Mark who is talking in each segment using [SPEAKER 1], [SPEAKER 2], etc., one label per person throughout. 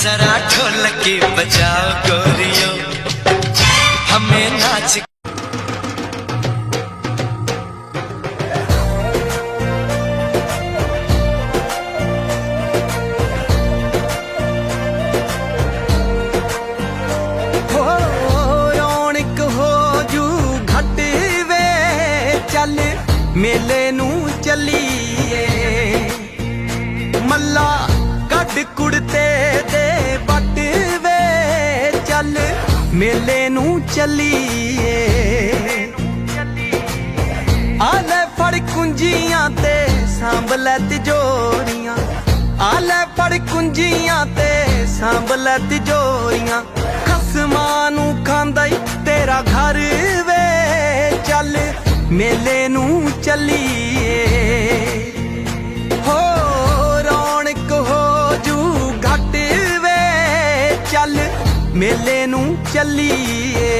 [SPEAKER 1] जरा ढोलकी बजाओ गोरियो, हमें नाच
[SPEAKER 2] मेले नू चलीए मल्ला कड कुड़ते दे बट वे चल मेले नू चलीए आले फड़ कुंजियां ते सांभले तिजोरियां आले फड़ कुंजियां ते सांभले तिजोरियां खसमां नू खांदा ई तेरा घर वे चल मेले नू चलीए हो रौनक हो जू घट वे चल मेले नू चलीए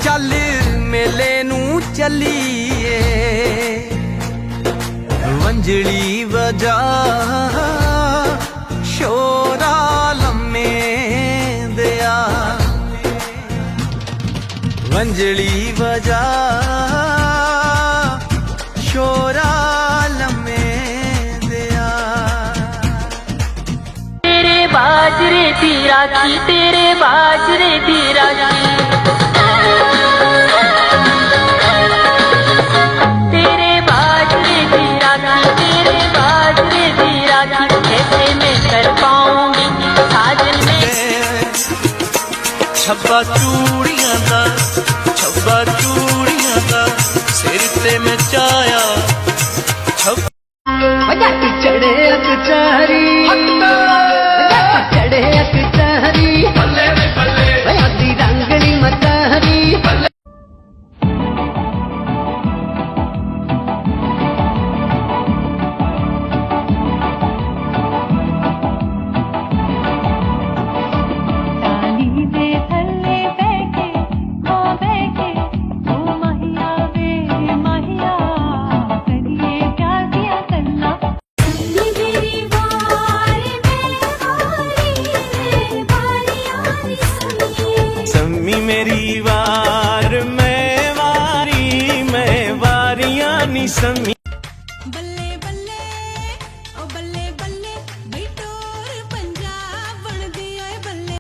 [SPEAKER 2] चल मेले नू चलीए वंजली वजा शोरा लम्मे दिया वंजली वजा शोरा लम्मे दिया
[SPEAKER 3] तेरे बाजरे दी राखी तेरे बाजरे दी राखी तेरे बाजरे दी राखी तेरे बाजरे दी राखी कैसे मैं कर पाऊंगी साजन में
[SPEAKER 1] छब्बा चूड़ियां दा छब्बा चूड़ियां दा सिर ते मैं चाया
[SPEAKER 4] जट चढ़े कचहरी चढ़े कचहरी आदि रंगली मतहरी
[SPEAKER 2] सम्मी मेरी वार